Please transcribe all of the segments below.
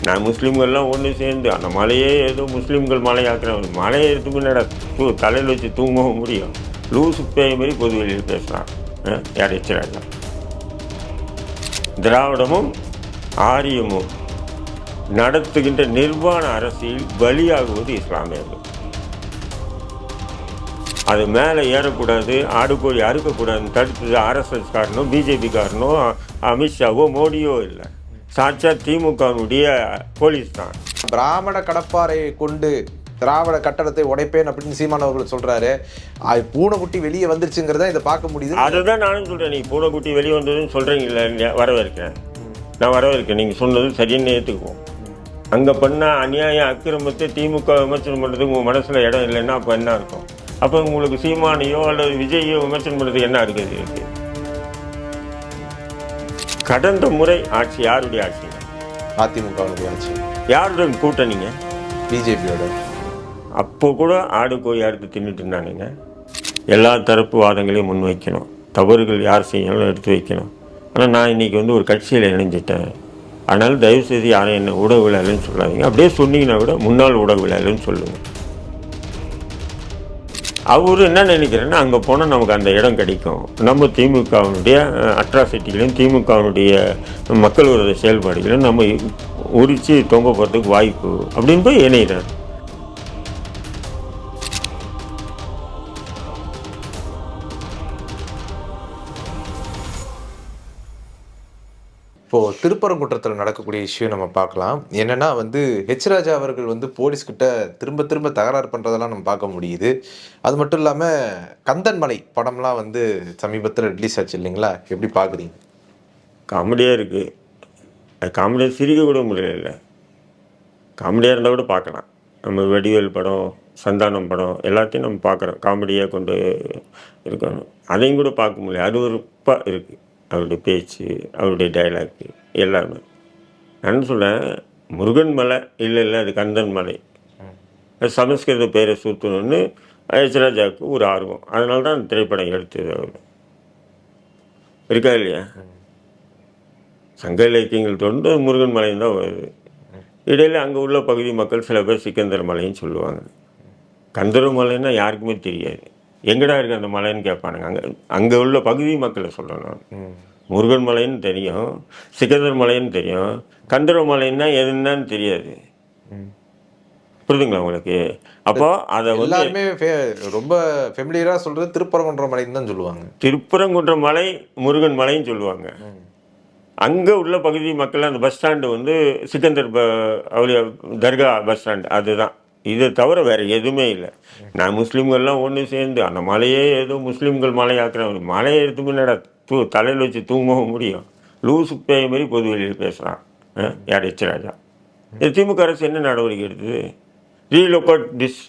நான் முஸ்லீம்கள்லாம் ஒன்று சேர்ந்து அந்த மலையே ஏதோ முஸ்லீம்கள் மலையாக்குறாங்க. மலையை எடுத்து முன்னாடி தலையில் வச்சு தூங்கவும் முடியும். லூசு பேய் மாதிரி பொது வெளியில் பேசுகிறான். யார் எச்சராஜா? திராவிடமும் ஆரியமும் நடத்துகின்ற நிர்வாண அரசியல் பலியாகுவது இஸ்லாமியர்கள். அது மேலே ஏறக்கூடாது, ஆடுகோழி அறுக்கக்கூடாதுன்னு தடுத்தது ஆர்எஸ்எஸ் காரணம், பிஜேபி காரணம், அமித்ஷாவோ மோடியோ இல்லை, சாட்சா திமுகவுடைய போலீஸ் தான். பிராமண கடப்பாறையை கொண்டு திராவிட கட்டடத்தை உடைப்பேன் அப்படின்னு சீமான் அவர்கள் சொல்றாரு. பூனைக்குட்டி வெளியே வந்துருச்சுங்கிறத இதை பார்க்க முடியுது. அதுதான் நானும் சொல்றேன். நீ பூனைக்குட்டி வெளியே வந்ததுன்னு சொல்றீங்களா? வரவேற்கிறேன், நான் வரவேற்கிறேன். நீங்க சொன்னது சரின்னு ஏற்றுக்குவோம். அங்க பண்ண அநியாய அக்கிரமத்தை திமுக விமர்சனம் பண்றதுக்கு உங்க மனசுல இடம் இல்லைன்னா அப்ப என்ன இருக்கும்? அப்ப உங்களுக்கு சீமானையோ அல்லது விஜயோ விமர்சனம் பண்றதுக்கு என்ன இருக்குது இருக்கு? கடந்த முறை ஆட்சி யாருடைய ஆட்சி? அதிமுகவுடைய ஆட்சி. யாருடன் கூட்டணிங்க? பிஜேபியோட. அப்போ கூட ஆடு கோழி அறுத்து தின்னுட்டு இருந்தானுங்க. எல்லா தரப்பு வாதங்களையும் முன்வைக்கணும், தவறுகள் யார் செய்யணும் எடுத்து வைக்கணும். ஆனால் நான் இன்றைக்கி ஒரு கட்சியில் இணைஞ்சிட்டேன். அதனால் தயவுசெய்து யாரும் என்ன ஊடகவியலாளர்னு சொல்லாதீங்க. அப்படியே சொன்னீங்கன்னா கூட முன்னாள் ஊடகவியலாளர்னு சொல்லுங்கள். அவர் என்ன நினைக்கிறேன்னா, அங்கே போனால் நமக்கு அந்த இடம் கிடைக்கும், நம்ம திமுகவினுடைய அட்ராசிட்டிகளையும் திமுகவினுடைய மக்கள் விரோத செயல்பாடுகளையும் நம்ம உரித்து தொங்க போகிறதுக்கு வாய்ப்பு அப்படின்னு போய் இணைகிறார். இப்போது திருப்பரங்குன்றத்தில் நடக்கக்கூடிய இஷ்யூ நம்ம பார்க்கலாம். என்னென்னா ஹெச் ராஜா அவர்கள் போலீஸ்கிட்ட திரும்ப திரும்ப தகராறு பண்ணுறதெல்லாம் நம்ம பார்க்க முடியுது. அது மட்டும் இல்லாமல் கந்தன் மலை படம்லாம் சமீபத்தில் ரிலீஸ் ஆச்சு இல்லைங்களா? எப்படி பார்க்குறீங்க? காமெடியாக இருக்குது. அது காமெடியாக சிரிக்க கூட முடியல. காமெடியாக இருந்தால் கூட பார்க்கலாம். நம்ம வடிவேல் படம், சந்தானம் படம் எல்லாத்தையும் நம்ம பார்க்குறோம், காமெடியாக கொண்டு இருக்கணும். அதையும் கூட பார்க்க முடியல. அருவருப்பாக இருக்குது அவருடைய பேச்சு, அவருடைய டைலாக்கு எல்லாமே. நான் சொல்கிறேன், முருகன் மலை இல்லை, அது கந்தன் மலை. அது சமஸ்கிருத பேரை சூற்றணும்னு ஹெச் ராஜாவுக்கு ஒரு ஆர்வம். அதனால தான் அந்த திரைப்படம் எடுத்தது. அவர் இருக்கா இல்லையா? சங்க இலக்கியங்கள் தொடர்ந்து முருகன் மலையும் தான் வருது. இடையில் அங்கே உள்ள பகுதி மக்கள் சில பேர் சிக்கந்தர் மலைன்னு சொல்லுவாங்க. கந்தர் மலைன்னா யாருக்குமே தெரியாது. எங்கடா இருக்குது அந்த மலைன்னு கேட்பானுங்க. அங்கே உள்ள பகுதி மக்களை சொல்லணும். முருகன் மலைன்னு தெரியும், சிக்கந்தர் மலைன்னு தெரியும், கந்தர மலைன்னா எதுன்னு தெரியாது. புரியுதுங்களா உங்களுக்கு? அப்போ அதை எல்லாருமே ரொம்ப ஃபெமிலியராக சொல்கிறது திருப்பரங்குன்ற மலைன்னு தான் சொல்லுவாங்க. திருப்பரங்குன்ற மலை முருகன் மலைன்னு சொல்லுவாங்க. அங்கே உள்ள பகுதி மக்கள் அந்த பஸ் ஸ்டாண்டு சிக்கந்தர் அவளியா தர்கா பஸ் ஸ்டாண்டு, அதுதான். இதை தவிர வேறு எதுவுமே இல்லை. நான் முஸ்லீம்கள்லாம் ஒன்று சேர்ந்து அந்த மலையே ஏதோ முஸ்லீம்கள் மலையாக்குறாங்க. மலையை எடுத்து முன்னாடி தலையில் வச்சு தூங்கவும் முடியும். லூசு பேய் மாதிரி பொது வெளியில் பேசுகிறான். யார் எச்சராஜா? இது திமுக அரசு என்ன நடவடிக்கை எடுத்தது? ரீலோகேட் திஸ்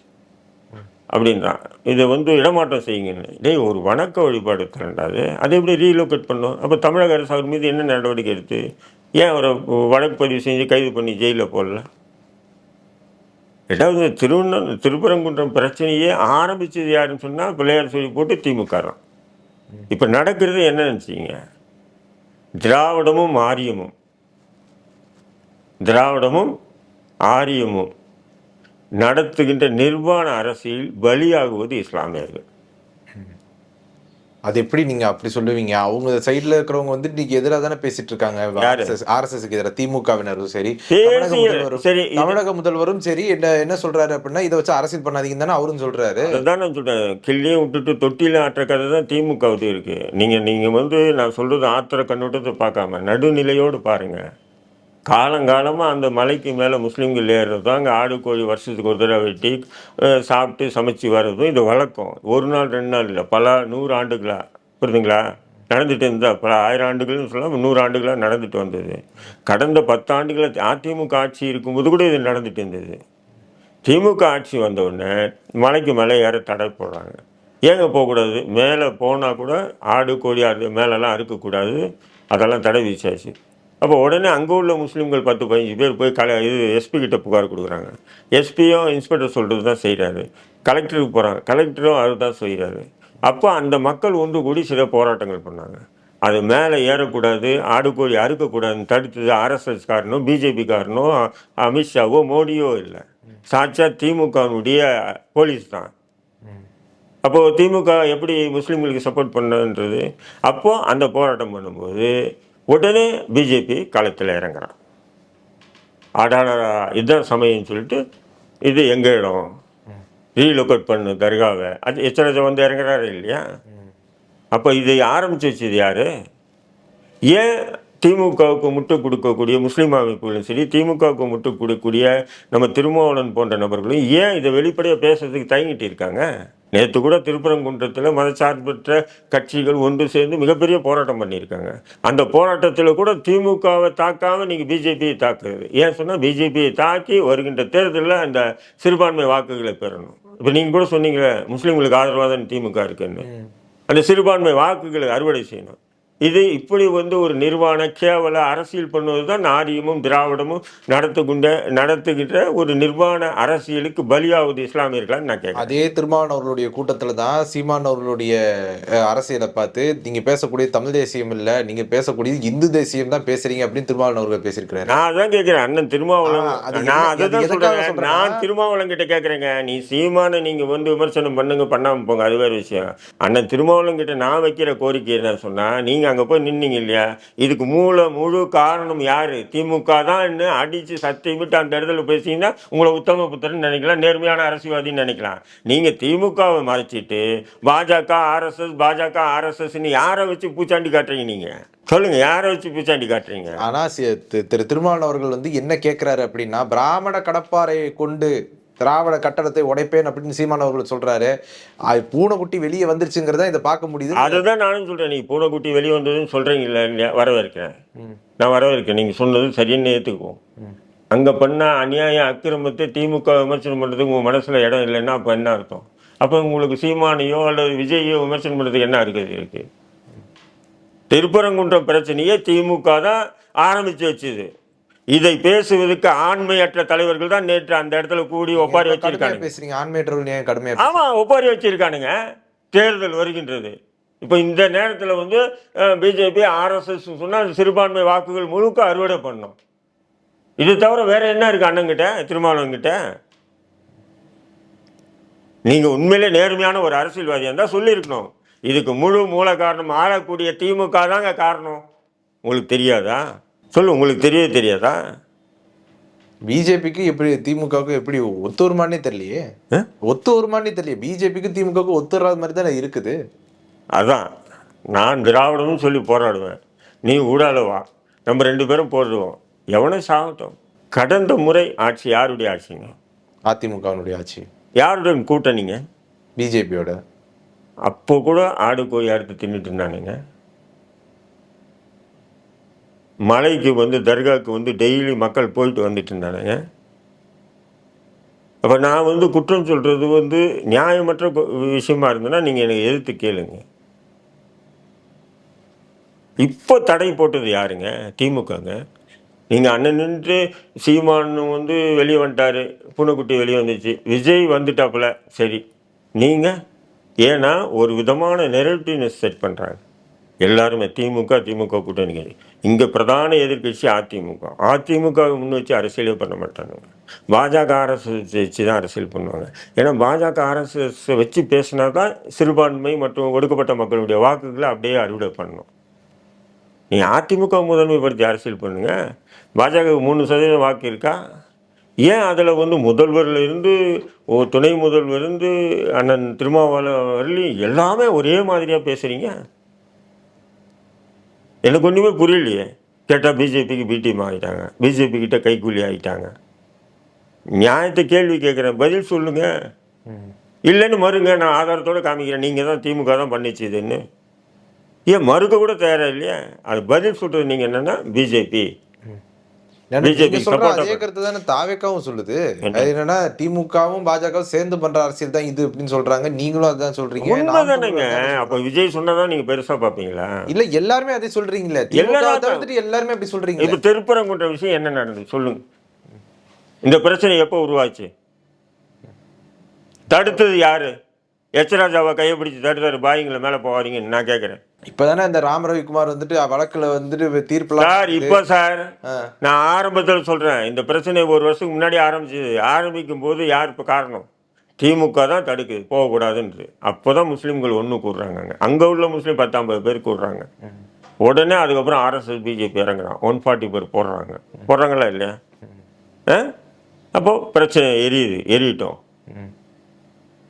அப்படின்றான். இதை இடமாற்றம் செய்யுங்கன்னு. டேய், ஒரு வணக்க வழிபாடு திரண்டாது, அதை எப்படி ரீலோகேட் பண்ணோம்? அப்போ தமிழக அரசு அவர் மீது என்ன நடவடிக்கை எடுத்து ஏன் அவரை வழக்கு பதிவு செஞ்சு கைது பண்ணி ஜெயிலில் போடல? ரெண்டாவது, திருப்பரங்குன்றம் பிரச்சனையே ஆரம்பித்தது யாருன்னு சொன்னால் பிள்ளையார் சொல்லி போட்டு திமுக தான். இப்போ நடக்கிறது என்ன நினச்சிங்க? திராவிடமும் ஆரியமும் நடத்துகின்ற நிர்வாண அரசியல் பலியாகுவது இஸ்லாமியர்கள். அது எப்படி நீங்க அப்படி சொல்லுவீங்க? அவங்க சைட்ல இருக்கிறவங்க இன்னைக்கு எதிராக தானே பேசிட்டு இருக்காங்க. ஆர்எஸ்எஸ்க்கு எதிராக திமுகவினரும் சரி, தமிழக முதல்வரும் சரி என்ன சொல்றாரு அப்படின்னா, இதை வச்சு அரசியல் பண்ணாதீங்கன்னு தானே அவரும் சொல்றாரு. அதுதான் நான் சொல்றேன். கிள்ளியும் விட்டுட்டு தொட்டில ஆற்ற கதை தான் திமுக இருக்கு. நீங்க நான் சொல்றது ஆத்திர கண்ணோட்டத்தை பார்க்காம நடுநிலையோடு பாருங்க. காலங்காலமாக அந்த மலைக்கு மேலே முஸ்லீம்கள் ஏறுறதும், அங்கே ஆடு கோழி வருஷத்துக்கு ஒரு தடவை வெட்டி சாப்பிட்டு சமைச்சு வர்றதும் இது வழக்கம். ஒரு நாள் 2 நாள் இல்லை, பல 100 ஆண்டுகளாக. புரியுதுங்களா? நடந்துட்டு இருந்தால் பல 1000 ஆண்டுகள்னு சொன்னால் 100 ஆண்டுகளாக நடந்துட்டு வந்தது. கடந்த 10 ஆண்டுகளை அதிமுக ஆட்சி இருக்கும்போது கூட இது நடந்துட்டு இருந்தது. திமுக ஆட்சி வந்தவுடனே மலைக்கு மேலே ஏற தடை போடுறாங்க. ஏங்க போகக்கூடாது? மேலே போனால் கூட ஆடு கோழி அது மேலெல்லாம் அறுக்கக்கூடாது, அதெல்லாம் தடை விதிச்சாச்சு. அப்போ உடனே அங்கே உள்ள முஸ்லீம்கள் 10-15 பேர் போய் எஸ்பி கிட்ட புகார் கொடுக்குறாங்க. எஸ்பியும் இன்ஸ்பெக்டர் சொல்கிறது தான் செய்கிறாரு. கலெக்டருக்கு போகிறாங்க, கலெக்டரும் அது தான் செய்கிறாரு. அப்போ அந்த மக்கள் கூடி சில போராட்டங்கள் பண்ணாங்க. அது மேலே ஏறக்கூடாது, ஆடு கோழி அறுக்கக்கூடாதுன்னு தடுத்தது ஆர்எஸ்எஸ் காரனோ, பிஜேபி காரனோ, அமித்ஷாவோ, மோடியோ இல்லை, சாட்சாத் திமுகவுடைய போலீஸ் தான். அப்போது திமுக எப்படி முஸ்லீம்களுக்கு சப்போர்ட் பண்ணுன்றது? அப்போது அந்த போராட்டம் பண்ணும்போது உடனே பிஜேபி களத்தில் இறங்குறான். ஆடாடா இதுதான் சமயம்னு சொல்லிட்டு, இது எங்கள் இடம், ரீலொகேட் பண்ணு தர்காவை, அது எச்சரிக்கை வந்து இறங்குறாரு இல்லையா? அப்போ இதை ஆரம்பித்து வச்சது யார்? ஏன் திமுகவுக்கு முட்டு கொடுக்கக்கூடிய முஸ்லீம் அமைப்புகளும் சரி, திமுகவுக்கு முட்டு கொடுக்கக்கூடிய நம்ம திருமாவளவன் போன்ற நபர்களும் ஏன் இதை வெளிப்படையாக பேசுறதுக்கு தயங்கிட்டு இருக்காங்க? நேற்று கூட திருப்பரங்குன்றத்தில் மதச்சார்பற்ற கட்சிகள் ஒன்று சேர்ந்து மிகப்பெரிய போராட்டம் பண்ணியிருக்காங்க. அந்த போராட்டத்தில் கூட திமுகவை தாக்காமல் நீங்கள் பிஜேபியை தாக்குறது ஏன் சொன்னால், பிஜேபியை தாக்கி வருகின்ற தேர்தலில் அந்த சிறுபான்மை வாக்குகளை பெறணும். இப்போ நீங்கள் கூட சொன்னீங்களே முஸ்லீம்களுக்கு ஆதரவாக தான் திமுக இருக்குன்னு, அந்த சிறுபான்மை வாக்குகளை அறுவடை செய்யணும். இது இப்படி வந்து ஒரு நிர்வாண கேவல அரசியல் பண்ணுவது தான் ஆரியமும் திராவிடமும் நடத்துகின்ற ஒரு நிர்வாண அரசியலுக்கு பலியாவது இஸ்லாமியர்களான்னு நான் கேட்கிறேன். அதே திருமாவளவன் அவர்களுடைய கூட்டத்தில் தான் சீமான் அவர்களுடைய அரசியலை பார்த்து நீங்க பேசக்கூடிய தமிழ் தேசியம் இல்லை, நீங்க பேசக்கூடிய இந்து தேசியம் தான் பேசுறீங்க அப்படின்னு திருமாவளவன் அவர்கள் பேசியிருக்கிறாரு. நான் அதான் கேட்கிறேன் அண்ணன் திருமாவளவன், நான் அதை தான் சொல்றேன். நான் திருமாவளவன் கிட்ட கேட்குறேங்க, நீ சீமான நீங்க வந்து விமர்சனம் பண்ணுங்க, பண்ணாமல் போங்க, அது வேறு விஷயம். அண்ணன் திருமாவளவன் கிட்ட நான் வைக்கிற கோரிக்கை என்ன சொன்னா, நீங்க அங்கே போய் நின்னீங்க இல்லையா, இதுக்கு முழு காரணம் யாரு? திமுக தான் அடிச்சு சத்தியமிட்டு அந்த இடத்துல பேசிங்கன்னா உங்களை உத்தம புத்திரன் நினைக்கலாம், நேர்மையான அரசியல்வாதின்னு நினைக்கலாம். நீங்க திமுகவை மறைச்சிட்டு பாஜக ஆர்எஸ்எஸ் யாரை வச்சு பூச்சாண்டி காட்டுறீங்க? நீங்க சொல்லுங்க, யாரை வச்சு பூச்சாண்டி காட்டுறீங்க? ஆனா திரு திருமாவளவன் அவர்கள் வந்து என்ன கேட்கிறாரு அப்படின்னா, பிராமண கடப்பாறையை கொண்டு திராவிட கட்டடத்தை உடைப்பேன் அப்படின்னு சீமான் அவர்கள் சொல்றாரு. பூனைக்குட்டி வெளியே வந்துருச்சுங்கிறத இதை பார்க்க முடியுது. அதுதான் நானும் சொல்றேன். நீ பூனைக்குட்டி வெளியே வந்ததுன்னு சொல்றீங்கல்ல, வரவேற்கிறேன், நான் வரவேற்கிறேன். நீங்க சொன்னது சரின்னு ஏற்றுக்குவோம். அங்க பண்ண அநியாய அக்கிரமத்தை திமுக விமர்சனம் பண்றதுக்கு உங்க மனசுல இடம் இல்லைன்னா அப்ப என்ன அர்த்தம்? அப்ப உங்களுக்கு சீமானையோ அல்லது விஜயையோ விமர்சனம் பண்றதுக்கு என்ன இருக்கு? திருப்பரங்குன்றம் பிரச்சனையே திமுக தான் ஆரம்பிச்சு வச்சுது. இதை பேசுவதற்கு ஆண்மையற்ற தலைவர்கள் தான் நேற்று அந்த இடத்துல கூடி ஒப்பாரி வச்சிருக்காங்க. ஆமா, ஒப்பாரி வச்சிருக்கானுங்க. தேர்தல் வருகின்றது. இப்போ இந்த நேரத்தில் வந்து பிஜேபி ஆர்எஸ்எஸ் சொன்னால் சிறுபான்மை வாக்குகள் முழுக்க அறுவடை பண்ணும். இது தவிர வேற என்ன இருக்கு அண்ணங்கிட்ட, திருமாவளவன்கிட்ட? நீங்க உண்மையிலே நேர்மையான ஒரு அரசியல்வாதியாக இருந்தால் சொல்லியிருக்கணும், இதுக்கு முழு மூல காரணம் ஆளக்கூடிய திமுக தாங்க காரணம். உங்களுக்கு தெரியாதா? சொல்லு, உங்களுக்கு தெரியாதா? பிஜேபிக்கு எப்படி திமுகவுக்கு எப்படி ஒத்து வருமானே தெரியலையே, பிஜேபிக்கு திமுகவுக்கு ஒத்து வராத மாதிரி தானே இருக்குது. அதான் நான் திராவிடம்னு சொல்லி போராடுவேன், நீ ஊடாலவா, நம்ம 2 பேரும் போடுவோம், எவனும் சாகட்டும். கடந்த முறை ஆட்சி யாருடைய ஆட்சிங்க? அதிமுகவினுடைய ஆட்சி. யாருடைய கூட்டணிங்க? பிஜேபியோட. அப்போ கூட ஆடு கோழி அறுத்து தின்னுட்டு இருந்தானுங்க. மலைக்கு வந்து தர்காவுக்கு வந்து டெய்லி மக்கள் போயிட்டு வந்துட்டு இருந்தானுங்க. அப்போ நான் வந்து குற்றம் சொல்கிறது வந்து நியாயமற்ற விஷயமா இருந்ததுன்னா நீங்கள் எனக்கு எதிர்த்து கேளுங்க. இப்போ தடை போட்டது யாருங்க? திமுகங்க. நீங்கள் அண்ணன் நின்று சீமான் வந்து வெளியே வந்துட்டாரு, பூனைக்குட்டி வெளியே வந்துச்சு, விஜய் வந்துட்டாப்புல, சரி. நீங்கள் ஏன்னா ஒரு விதமான நெரட்டிவ்னஸ் செட் பண்ணுறாங்க எல்லாருமே. திமுக கூட்டணி. இங்கே பிரதான எதிர்கட்சி அதிமுக முன் வச்சு அரசியலே பண்ண மாட்டாங்க. பாஜக ஆர்எஸ்எஸ் வச்சு தான் அரசியல் பண்ணுவாங்க. ஏன்னா பாஜக ஆர்எஸ்எஸ் வச்சு பேசினா தான் சிறுபான்மை மற்றும் ஒடுக்கப்பட்ட மக்களுடைய வாக்குகளை அப்படியே அறுவடை பண்ணணும். நீங்கள் அதிமுக முதன்மைப்படுத்தி அரசியல் பண்ணுங்க. பாஜக 3% வாக்கு இருக்கா? ஏன் அதில் வந்து முதல்வர்லேருந்து துணை முதல்வர்லேருந்து அண்ணன் திருமாவளவன் எல்லாமே ஒரே மாதிரியாக பேசுகிறீங்க? எனக்கு ஒன்றுமே புரியலையே. கேட்டால் பிஜேபிக்கு பிடிஎம் ஆகிட்டாங்க, பிஜேபி கிட்ட கைக்கூலி ஆகிட்டாங்க. நியாயத்தை கேள்வி கேட்குறேன், பதில் சொல்லுங்க. இல்லைன்னு மறுங்க, நான் ஆதாரத்தோடு காமிக்கிறேன், நீங்கள் தான் திமுக தான் பண்ணிச்சுதுன்னு. ஏன் மறுக்க கூட தயாராக இல்லையா? அது பதில் சொல்கிறது நீங்கள் என்னென்னா பிஜேபி அதே கருத்து தானே தாவேக்காவும் சொல்லுது. அது என்னன்னா திமுகவும் பாஜகவும் சேர்ந்து பண்ற அரசியல் தான் இது அப்படின்னு சொல்றாங்க. நீங்களும் அதான் சொல்றீங்க. உண்மைதானேங்க. அப்ப விஜய் சொன்னதான் நீங்க பெருசா பாப்பீங்களா? இல்ல எல்லாருமே அதே சொல்றீங்களே. எல்லாருமே அப்படி சொல்றீங்க. இப்ப திருப்பரங்குன்ற விஷயம் என்ன நடந்தது சொல்லுங்க. இந்த பிரச்சனை எப்போ உருவாச்சு? தடுத்தது யாரு? எச் ராஜாவை கையை பிடிச்சி தடுத்தாரு, பாய்ங்களை மேல போவாதீங்கன்னு நான் கேட்கிறேன். இப்பதானே இந்த ராம ரவிக்குமார் வந்துட்டு வழக்குல வந்துட்டு தீர்ப்புலாம் சார் இப்போ சார் நான் ஆரம்பத்தில் சொல்கிறேன், இந்த பிரச்சனை ஒரு வருஷத்துக்கு முன்னாடி ஆரம்பிக்கும் போது யார் இப்போ காரணம்? திமுக தான் தடுக்குது போகக்கூடாதுன்றது. அப்போ தான் முஸ்லீம்கள் ஒன்று கூடுறாங்க. அங்கே உள்ள முஸ்லீம் 10-50 பேர் கூடுறாங்க. உடனே அதுக்கப்புறம் ஆர்எஸ்எஸ் பிஜேபி இறங்குறான், 140 பேர் போடுறாங்களா இல்லையா? அப்போது பிரச்சனை எரியட்டும்.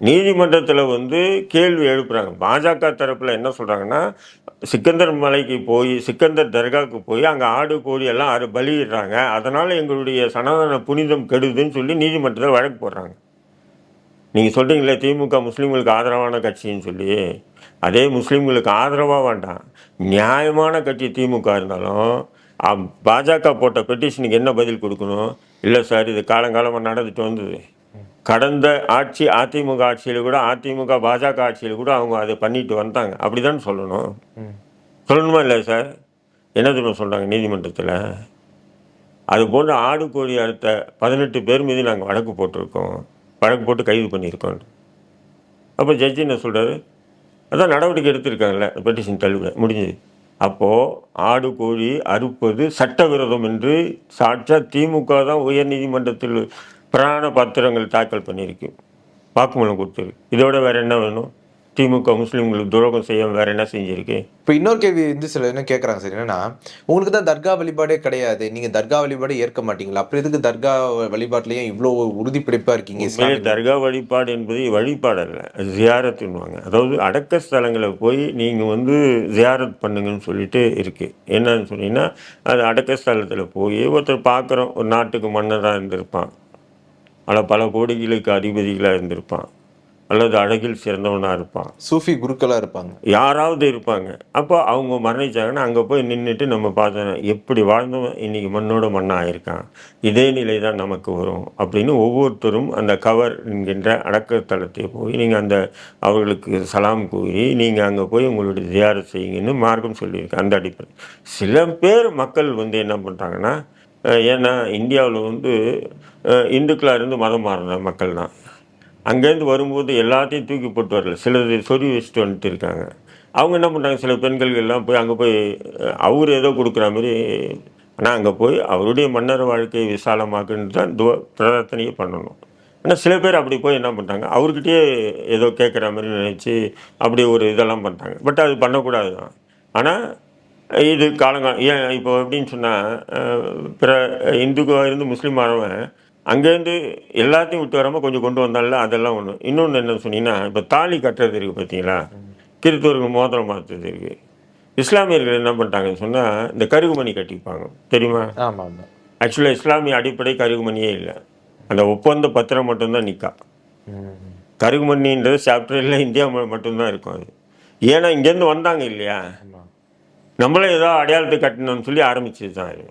நீதிமன்றத்தில் வந்து கேள்வி எழுப்புறாங்க. பாஜக தரப்பில் என்ன சொல்கிறாங்கன்னா, சிக்கந்தர் மலைக்கு போய் சிக்கந்தர் தர்காவுக்கு போய் அங்கே ஆடு கோழி எல்லாம் பலியிடுறாங்க, அதனால் எங்களுடைய சனாதன புனிதம் கெடுதுன்னு சொல்லி நீதிமன்றத்தில் வழக்கு போடுறாங்க. நீங்கள் சொல்கிறீங்களே திமுக முஸ்லீம்களுக்கு ஆதரவான கட்சின்னு சொல்லி, அதே முஸ்லீம்களுக்கு ஆதரவாக வேண்டாம், நியாயமான கட்சி திமுக இருந்தாலும் பாஜக போட்ட பெட்டிஷனுக்கு என்ன பதில் கொடுக்கணும்? இல்லை சார், இது காலங்காலமாக நடந்துட்டு வந்தது. கடந்த ஆட்சி அதிமுக ஆட்சியில் கூட, அதிமுக பாஜக ஆட்சியில் கூட அவங்க அதை பண்ணிட்டு வந்தாங்க, அப்படி தான் சொல்லணுமா இல்லை சார்? என்ன தெரியும் சொல்கிறாங்க நீதிமன்றத்தில், அது போன்ற ஆடு கோழி அடுத்த 18 பேர் மீது நாங்கள் வழக்கு போட்டு கைது பண்ணியிருக்கோம். அப்போ ஜட்ஜி என்ன சொல்கிறாரு? அதான் நடவடிக்கை எடுத்திருக்காங்கல்ல, பெட்டிஷன் தள்ளுபடி முடிஞ்சது. அப்போது ஆடு கோழி அறுப்பது சட்டவிரோதம் என்று சாட்சா திமுக தான் உயர்நீதிமன்றத்தில் பிராண பத்திரங்கள் தாக்கல் பண்ணியிருக்கு, வாக்குமூலம் கொடுத்துருக்கு. இதோட வேறு என்ன வேணும்? திமுக முஸ்லீம்களுக்கு துரோகம் செய்ய வேறு என்ன செஞ்சுருக்கு? இப்போ இன்னொரு கேள்வி வந்து சில என்ன கேட்குறாங்க சார், என்னன்னா உங்களுக்கு தான் தர்கா வழிபாடே கிடையாது, நீங்கள் தர்கா வழிபாடே ஏற்க மாட்டீங்களா, அப்புறம் எதுக்கு தர்கா வழிபாட்டிலையும் இவ்வளோ உறுதிப்பிடிப்பாக இருக்கீங்க? தர்கா வழிபாடு என்பது வழிபாடு அல்ல, ஜியாரத்துன்னுவாங்க. அதாவது அடக்க ஸ்தலங்களை போய் நீங்கள் வந்து ஜியாரத் பண்ணுங்கன்னு சொல்லிட்டு இருக்குது. என்னன்னு சொன்னீங்கன்னா, அது அடக்க ஸ்தலத்தில் போய் ஒருத்தர் பார்க்குறோம், ஒரு நாட்டுக்கு மன்னராக இருந்திருப்பான், பல கோடிகளுக்கு அதிபதிகளாக இருந்திருப்பான், அல்லது அழகில் சிறந்தவனாக இருப்பான், சூஃபி குருக்களாக இருப்பாங்க, யாராவது இருப்பாங்க. அப்போ அவங்க மரணிச்சாங்கன்னா அங்கே போய் நின்றுட்டு நம்ம பார்த்தோம், எப்படி வாழ்ந்தவன் இன்றைக்கி மண்ணோட மண்ணாக ஆயிருக்கான், இதே நிலை தான் நமக்கு வரும் அப்படின்னு ஒவ்வொருத்தரும் அந்த கவர் என்கின்ற அடக்கத்தலத்தை போய் நீங்கள் அந்த அவர்களுக்கு சலாம் கூறி நீங்கள் அங்கே போய் உங்களுடைய தியாரம் செய்யுங்கன்னு மார்க்கம் சொல்லியிருக்கு. அந்த அடிப்படை சில பேர் மக்கள் வந்து என்ன பண்ணுறாங்கன்னா, ஏன்னா இந்தியாவில் வந்து இந்துக்களாக இருந்து மதம் மாறின மக்கள் தான், அங்கேருந்து வரும்போது எல்லாத்தையும் தூக்கி போட்டு வரல, சிலர் சொறி வச்சுட்டு வந்துட்டு இருக்காங்க. அவங்க என்ன பண்ணுறாங்க, சில பெண்கள் எல்லாம் போய் அங்கே போய் அவர் ஏதோ கொடுக்குற மாதிரி, ஆனால் அங்கே போய் அவருடைய மன்னர் வாழ்க்கையை விசாலமாக்குன்னு தான் பிரார்த்தனையே பண்ணணும். ஆனால் சில பேர் அப்படி போய் என்ன பண்ணுறாங்க, அவர்கிட்டயே ஏதோ கேட்குற மாதிரி நினச்சி அப்படி ஒரு இதெல்லாம் பண்ணுறாங்க. பட் அது பண்ணக்கூடாது தான். ஆனால் இது ஏன் இப்போ எப்படின்னு சொன்னால், பிற இந்துக்காக இருந்து முஸ்லீம் ஆனவன் அங்கேருந்து எல்லாத்தையும் விட்டு வராமல் கொஞ்சம் கொண்டு வந்தால அதெல்லாம் ஒன்று. இன்னொன்று என்ன சொன்னீங்கன்னா, இப்போ தாலி கட்டுறது இருக்குது பார்த்தீங்களா, கிறிஸ்தவர்கள் மோதிரம் மாற்றுறது இருக்குது. இஸ்லாமியர்கள் என்ன பண்ணிட்டாங்கன்னு சொன்னால், இந்த கருகுமணி கட்டிப்பாங்க, தெரியுமா? ஆமாம். ஆக்சுவலாக இஸ்லாமிய அடிப்படை கருகுமணியே இல்லை, அந்த ஒப்பந்த பத்திரம் மட்டும்தான் நிற்கா. கருகுமணின்றது சாப்டரில் இந்தியா மட்டும்தான் இருக்கும். அது ஏன்னா இங்கேருந்து வந்தாங்க இல்லையா, நம்மளே ஏதோ அடையாளத்தை கட்டணும்னு சொல்லி ஆரம்பிச்சது தான். அது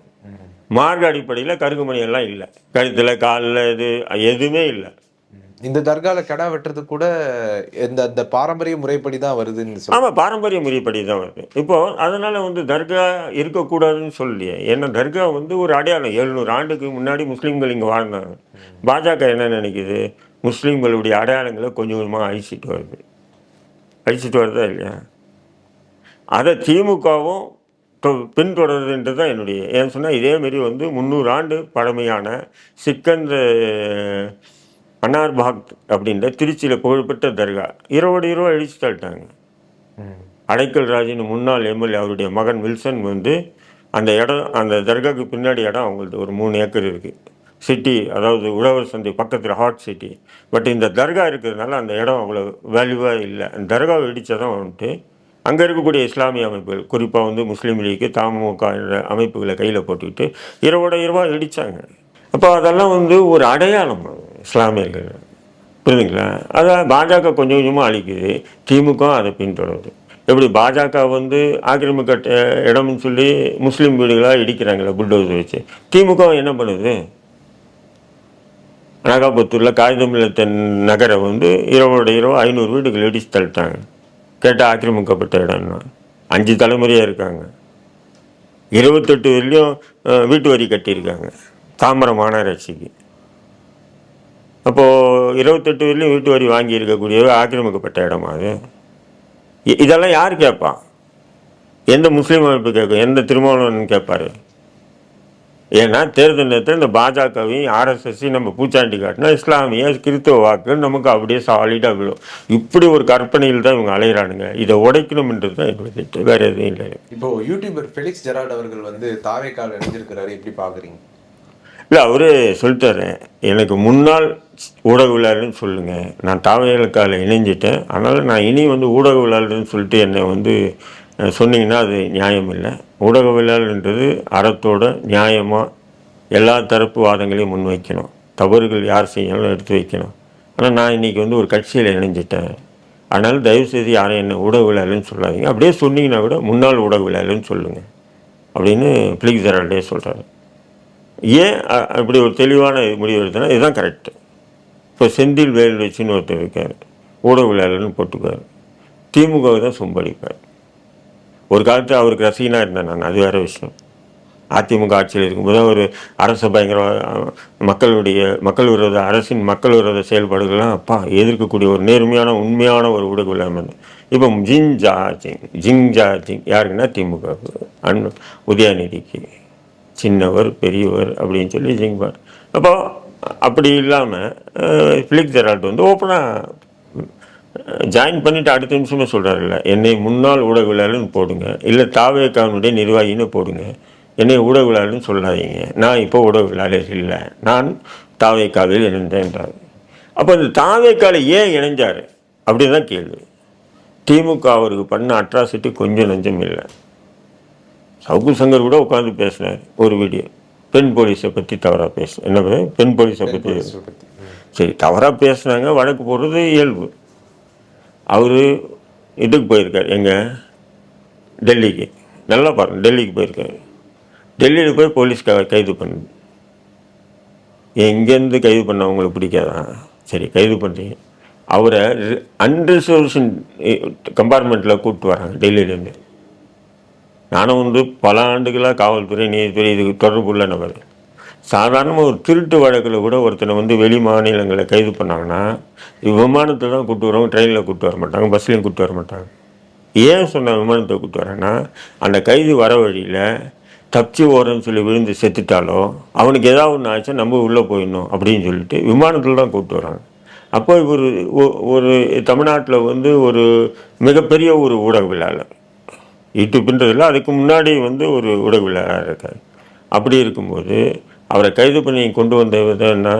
மார்க்க அடிப்படையில் கருகுமணி எல்லாம் இல்லை, கழுத்தில் காலில் எதுவுமே இல்லை. இந்த தர்காவில் கடா வெட்டுறது கூட இந்த பாரம்பரிய முறைப்படி தான் வருதுன்னு. ஆமாம், பாரம்பரிய முறைப்படி தான் வருது. இப்போது அதனால் வந்து தர்கா இருக்கக்கூடாதுன்னு சொல்லியே, ஏன்னா தர்கா வந்து ஒரு அடையாளம். 700 ஆண்டுக்கு முன்னாடி முஸ்லீம்கள் இங்கே வாழ்ந்தாங்க. பாஜக என்ன நினைக்குது, முஸ்லீம்களுடைய அடையாளங்களை கொஞ்சம் கொஞ்சமாக அழிச்சிட்டு வருதா இல்லையா? அதை திமுகவும் பின்தொடருதுன்றது தான் என்னுடைய. ஏன்னு சொன்னால், இதேமாரி வந்து 300 ஆண்டு பழமையான அனார்பாக் அப்படின்ற திருச்சியில் புகழ்பெற்ற தர்கா இரவோடு அழிச்சு தள்ளிட்டாங்க. அடைக்கல் ராஜின் முன்னாள் எம்எல்ஏ அவருடைய மகன் வில்சன் வந்து அந்த இடம், அந்த தர்காவுக்கு பின்னாடி இடம் அவங்கள்ட்ட ஒரு 3 ஏக்கர் இருக்குது. சிட்டி, அதாவது உழவர் சந்தை பக்கத்தில் ஹாட் சிட்டி. பட் இந்த தர்கா இருக்கிறதுனால அந்த இடம் அவ்வளோ வேல்யூவாக இல்லை. அந்த தர்காவை இடித்ததான் வந்துட்டு அங்கே இருக்கக்கூடிய இஸ்லாமிய அமைப்புகள், குறிப்பாக வந்து முஸ்லீம் லீக்கு, தமுக என்ற அமைப்புகளை கையில் போட்டுக்கிட்டு இரவாக இடித்தாங்க. அப்போ அதெல்லாம் வந்து ஒரு அடையாளம் இஸ்லாமியர்கள், புரியுதுங்களா? அதை பாஜக கொஞ்சம் கொஞ்சமாக அழிக்குது, திமுக அதை பின்தொடருது. எப்படி பாஜக வந்து ஆக்கிரமிக்க இடம்னு சொல்லி முஸ்லீம் வீடுகளாக இடிக்கிறாங்களே புல்டோசர் வச்சு, திமுக என்ன பண்ணுது? அனகாபுத்தூரில் காகிதமில்லத்த நகரை வந்து இரவோட 500 வீடுகள் இடித்து தள்ளிட்டாங்க. கேட்டால் ஆக்கிரமிக்கப்பட்ட இடம்னா 5 தலைமுறையாக இருக்காங்க. 28 வரையிலையும் வீட்டு வரி கட்டியிருக்காங்க தாம்பரம் மாநகராட்சிக்கு. அப்போது 28 வரையிலையும் வீட்டு வரி வாங்கி இருக்கக்கூடிய ஆக்கிரமிக்கப்பட்ட இடமா அது? இதெல்லாம் யார் கேட்பான்? எந்த முஸ்லீம் அமைப்பு கேட்கும், எந்த திருமாவளவன் கேட்பாரு? ஏன்னா தேர்தல் நேரத்தில் இந்த பாஜகவையும் ஆர்எஸ்எஸ்ஸையும் நம்ம பூச்சாண்டி காட்டினா இஸ்லாமிய கிறிஸ்தவ வாக்குகள் நமக்கு அப்படியே சாலிடாக விழும். இப்படி ஒரு கற்பனையில் தான் இவங்க அலையிறானுங்க. இதை உடைக்கணும்ன்றது தான் எங்களுக்கு திட்டம், வேற எதுவும் இல்லை. இப்போ யூடியூபர் ஃபெலிக்ஸ் ஜெரால்ட் அவர்கள் வந்து தாவேக்கால இணைஞ்சிருக்கிறாரு, எப்படி பார்க்குறீங்க? இல்லை, அவரு சொல்லிட்டாரு, எனக்கு முன்னாள் ஊடகவியலாளர்னு சொல்லுங்கள், நான் தாவேக்கால இணைஞ்சிட்டேன், அதனால் நான் இனி வந்து ஊடகவியலாளர்னு சொல்லிட்டு என்னை வந்து சொன்னீங்கன்னா அது நியாயம் இல்லை. ஊடகவியலாளர்ன்றது அறத்தோட நியாயமாக எல்லா தரப்பு வாதங்களையும் முன்வைக்கணும், தவறுகள் யார் செய்யணும் எடுத்து வைக்கணும். ஆனால் நான் இன்றைக்கி வந்து ஒரு கட்சியில் இணைஞ்சிட்டேன், அதனால் தயவுசெய்து யாரும் என்ன ஊடகவியலாளர்னு சொல்லாதீங்க, அப்படியே சொன்னீங்கன்னா கூட முன்னாள் ஊடகவியலாளர்னு சொல்லுங்கள் அப்படின்னு ஃபெலிக்ஸ் ஜெரால்டே சொல்கிறாரு. ஏன் அப்படி ஒரு தெளிவான முடிவு எடுத்தனா இதுதான் கரெக்டு. இப்போ செந்தில் வேல் வச்சுன்னு ஒருத்தர் இருக்கார், ஊடகவியலாளர்னு போட்டுக்கார், திமுகவை தான் சொம்படிப்பார். ஒரு காலத்தில் அவருக்கு ரசிகனாக இருந்தேன் நான், அது வேறு விஷயம். அதிமுக ஆட்சியில் இருக்கும்போது ஒரு அரசு பயங்கர மக்கள் விரோத அரசின் மக்கள் விரோத செயல்பாடுகள்லாம் அப்பா எதிர்க்கக்கூடிய ஒரு நேர்மையான உண்மையான ஒரு ஊடகவியலாளர். இப்போ ஜிங் ஜா ஜிங் யாருக்குன்னா திமுக, உதயநிதிக்கு சின்னவர் பெரியவர் அப்படின்னு சொல்லி ஜிங்பார். அப்போ அப்படி இல்லாமல் ஃபெலிக்ஸ் ஜெரால்ட் வந்து ஓப்பனாக ஜாயின் பண்ணிவிட்டு அடுத்த நிமிஷமே சொல்கிறாருல்ல, என்னை முன்னாள் ஊடகவியலாளர்னு போடுங்க, இல்லை தாவேக்காவினுடைய நிர்வாகின்னு போடுங்க, என்னை ஊடகவியலாளர்னு சொல்லாதீங்க, நான் இப்போ ஊடகவியலாளர் இல்லை, நான் தாவேக்காவில் இணைந்தேன்றார். அப்போ இந்த தாவேக்காவில் ஏன் இணைஞ்சார் அப்படின்னு தான் கேள்வி. திமுக அவருக்கு பண்ண அட்ராசிட்டி கொஞ்சம் நஞ்சம் இல்லை. சவுக்கு சங்கர் கூட உட்காந்து பேசினார் ஒரு வீடியோ, பெண் போலீஸை பற்றி தவறாக பேசினேன். என்ன பெண் போலீஸை பற்றி சரி தவறாக பேசுனாங்க, வழக்கு போடுறது இயல்பு. அவர் இதுக்கு போயிருக்கார், எங்கள் டெல்லிக்கு, நல்லா பாருங்கள், டெல்லிக்கு போயிருக்காரு. டெல்லியில் போய் போலீஸ்காக கைது பண்ணுது. எங்கேருந்து கைது பண்ண உங்களுக்கு பிடிக்காதா? சரி கைது பண்ணுறீங்க, அவரை அன்ரிசர்வேஷன் கம்பார்ட்மெண்ட்டில் கூப்பிட்டு வராங்க டெல்லியிலேருந்து. நானும் வந்து பல ஆண்டுகளாக காவல்துறை நீதித்துறை இதுக்கு தொடர்புள்ள நபர். சாதாரணமாக ஒரு திருட்டு வழக்கில் கூட ஒருத்தனை வந்து வெளி மாநிலங்களில் கைது பண்ணாங்கன்னா விமானத்தில் தான் கூப்பிட்டு வருவாங்க, ட்ரெயினில் கூப்பிட்டு வர மாட்டாங்க, பஸ்லேயும் கூப்பிட்டு வர மாட்டாங்க. ஏன் சொன்ன விமானத்தை கூப்பிட்டு வரேன்னா, அந்த கைது வர வழியில் தப்பிச்சு ஓரன்னு சொல்லி விழுந்து செத்துட்டாலோ அவனுக்கு ஏதாவது ஒன்று ஆச்சா நம்ம உள்ளே போயிடணும் அப்படின்னு சொல்லிட்டு விமானத்தில் தான் கூப்பிட்டு வராங்க. அப்போ ஒரு தமிழ்நாட்டில் வந்து ஒரு மிகப்பெரிய ஒரு ஊடகவியலாளர், யூடியூப்ன்றதில்ல, அதுக்கு முன்னாடி வந்து ஒரு ஊடகவியலாளர் இருக்கார். அப்படி இருக்கும்போது அவரை கைது பண்ணி கொண்டு வந்த விதம்னா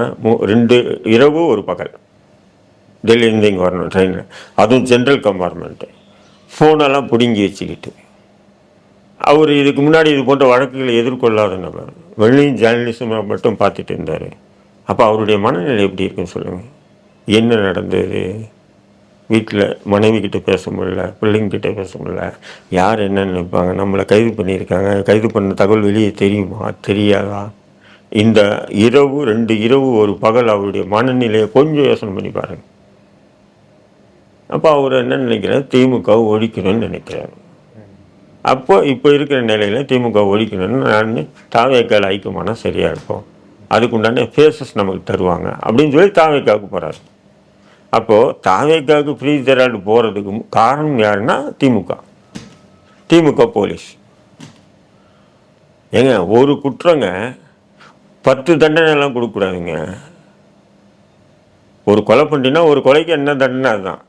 2 இரவு 1 பகல் டெல்லியிலேருந்து இங்கே வரணும் ட்ரெயினில், அதுவும் ஜென்ரல் கம்பார்ட்மெண்ட்டு, ஃபோனெல்லாம் பிடுங்கி வச்சுக்கிட்டு. அவர் இதுக்கு முன்னாடி இது போன்ற வழக்குகளை எதிர்கொள்ளாத நபர், வெள்ளியும் ஜேர்னலிசமாக மட்டும் பார்த்துட்டு இருந்தார். அப்போ அவருடைய மனநிலை எப்படி இருக்குன்னு சொல்லுங்கள். என்ன நடந்தது, வீட்டில் மனைவி கிட்டே பேச முடியல, பிள்ளைங்கிட்ட பேச முடியல, யார் என்னன்னு நினைப்பாங்க, நம்மளை கைது பண்ணியிருக்காங்க, கைது பண்ண தகவல் வெளியே தெரியுமா தெரியாதா? இந்த 2 இரவு 1 பகல் அவருடைய மனநிலையை கொஞ்சம் யோசனை பண்ணி பாருங்கள். அப்போ அவர் என்ன நினைக்கிறார், திமுக ஒழிக்கணும்னு நினைக்கிறார். அப்போ இப்போ இருக்கிற நிலையில் திமுக ஒழிக்கணும்னு நான் தாவேக்கால் ஐக்கியமானா சரியாக இருக்கும், அதுக்குண்டான ஃபேஸஸ் நமக்கு தருவாங்க அப்படின்னு சொல்லி தாவேக்காவுக்கு போகிறாரு. அப்போது தாவேக்காவுக்கு ஃபெலிக்ஸ் ஜெரால்ட் போகிறதுக்கு காரணம் யாருன்னா திமுக போலீஸ். ஏங்க ஒரு குற்றங்க 10 தண்டனைலாம் கொடுக்கக்கூடாதுங்க. ஒரு கொலை பண்ணினா ஒரு கொலைக்கு என்ன தண்டனை அதுதான்.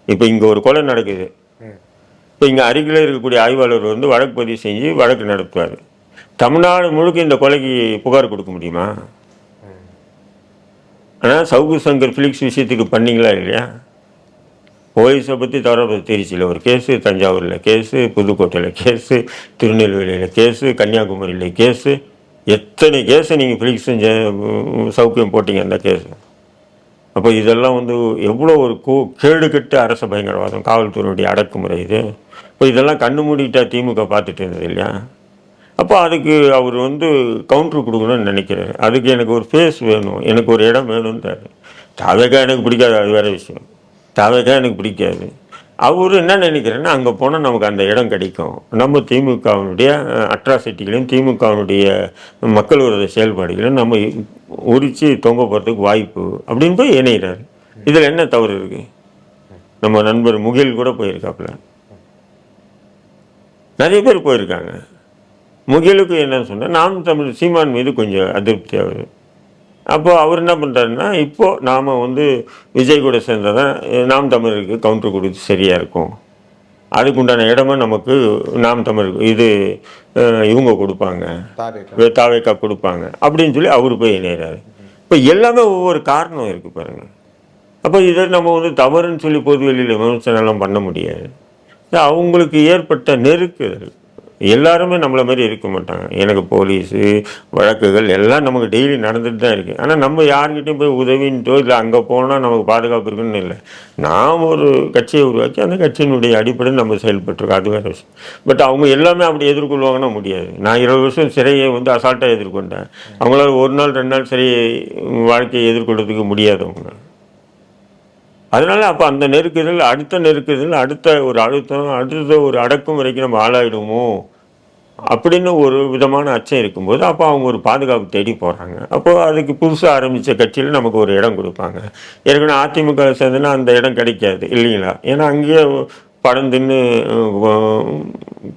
இப்போ இங்கே ஒரு கொலை நடக்குது, இப்போ இங்கே அருகில் இருக்கக்கூடிய ஆய்வாளர் வந்து வழக்கு பதிவு செஞ்சு வழக்கு நடத்துவார். தமிழ்நாடு முழுக்க இந்த கொலைக்கு புகார் கொடுக்க முடியுமா? ஆனால் சவுக்கு சங்கர் ஃபெலிக்ஸ் விஷயத்துக்கு பண்ணிங்களா இல்லையா? போலீஸை பற்றி தவறாக திருச்சியில் ஒரு கேஸு, தஞ்சாவூரில் கேஸு, புதுக்கோட்டையில் கேஸு, திருநெல்வேலியில் கேஸு, கன்னியாகுமரியில் கேஸு, எத்தனை கேஸை நீங்கள் ஃபெலிக்ஸ் சவுக்கியம் போட்டிங்க அந்த கேஸு. அப்போ இதெல்லாம் வந்து எவ்வளோ ஒரு கேடுகட்டு அரச பயங்கரவாதம், காவல்துறையுடைய அடக்குமுறை இது. இப்போ இதெல்லாம் கண்ணு மூடிக்கிட்டா திமுக பார்த்துட்டு இருந்தது இல்லையா? அப்போ அதுக்கு அவர் வந்து கவுண்ட்ரு கொடுக்கணும்னு நினைக்கிறாரு. அதுக்கு எனக்கு ஒரு ஃபேஸ் வேணும், எனக்கு ஒரு இடம் வேணும்ன்றாரு. தாவேக்கா எனக்கு பிடிக்காது, அது வேறு விஷயம். தாவேக்கா எனக்கு பிடிக்காது. அவர் என்ன நினைக்கிறேன்னா, அங்கே போனால் நமக்கு அந்த இடம் கிடைக்கும், நம்ம திமுகவினுடைய அட்ராசிட்டிகளையும் திமுகவினுடைய மக்கள் விரோத செயல்பாடுகளையும் நம்ம உரித்து தொங்க போகிறதுக்கு வாய்ப்பு அப்படின்னு போய் இணைகிறார். இதில் என்ன தவறு இருக்குது? நம்ம நண்பர் முகில் கூட போயிருக்காப்புல. நிறைய பேர் போயிருக்காங்க. முகிலுக்கு என்னன்னு சொன்னால் நாம் தமிழ் சீமான் மீது கொஞ்சம் அதிருப்தி ஆகுது. அப்போது அவர் என்ன பண்ணுறாருன்னா, இப்போது நாம் வந்து விஜய் கூட சேர்ந்தால் தான் நாம் தமிழருக்கு கவுண்டர் கொடுத்து சரியாக இருக்கும், அதுக்கு உண்டான இடமும் நமக்கு நாம் தமிழ் இது இவங்க கொடுப்பாங்க, தாவேக்கா கொடுப்பாங்க அப்படின்னு சொல்லி அவர் போய் இணைகிறாரு. இப்போ எல்லாமே ஒவ்வொரு காரணம் இருக்குது பாருங்கள். அப்போ இதை நம்ம வந்து தவறுன்னு சொல்லி பொது வெளியில் விமர்சனம்லாம் பண்ண முடியாது. அவங்களுக்கு ஏற்பட்ட நெருக்குதல், எல்லாருமே நம்மளை மாதிரி இருக்க மாட்டாங்க. எனக்கு போலீஸு வழக்குகள் எல்லாம் நமக்கு டெய்லி நடந்துட்டு தான் இருக்குது. ஆனால் நம்ம யார்கிட்டையும் போய் உதவின்ட்டோ இல்லை அங்கே போனால் நமக்கு பாதுகாப்பு இருக்குன்னு இல்லை. நாம் ஒரு கட்சியை உருவாக்கி அந்த கட்சியினுடைய அடிப்படையில் நம்ம செயல்பட்டுருக்கோம், அது வேறு விஷயம். பட் அவங்க எல்லாமே அப்படி எதிர்கொள்வாங்கன்னா முடியாது. நான் 20 வருஷம் சிறையை வந்து அசால்ட்டாக எதிர்கொண்டேன். அவங்களால ஒரு நாள் 2 நாள் சிறை வாழ்க்கையை எதிர்கொள்றதுக்கு முடியாதவங்க. அதனால் அப்போ அந்த நெருக்குதல், அடுத்த ஒரு அழுத்தம், அடுத்த ஒரு அடக்கும் வரைக்கும் நம்ம ஆளாயிடுமோ அப்படின்னு ஒரு விதமான அச்சம் இருக்கும்போது அப்போ அவங்க ஒரு பாதுகாப்பு தேடி போகிறாங்க. அப்போது அதுக்கு புதுசாக ஆரம்பித்த கட்சியில் நமக்கு ஒரு இடம் கொடுப்பாங்க. ஏற்கனவே அதிமுக சேர்ந்துன்னா அந்த இடம் கிடைக்காது இல்லைங்களா? ஏன்னா அங்கேயே படம் தின்னு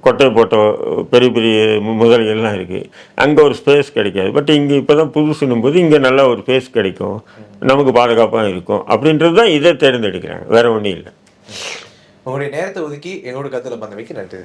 கொட்டை போட்ட பெரிய பெரிய முதலைகள்லாம் இருக்குது, அங்கே ஒரு ஸ்பேஸ் கிடைக்காது. பட் இங்கே இப்போ தான் புதுசுன்னும் போது இங்கே நல்லா ஒரு ஸ்பேஸ் கிடைக்கும், நமக்கு பாதுகாப்பாக இருக்கும் அப்படின்றது தான் இதை தேர்ந்தெடுக்கிறாங்க, வேற ஒன்றும் இல்லை. உங்களுடைய நேரத்தை ஒதுக்கி எங்களோட கருத்தில் பந்தமைக்கு நன்றி.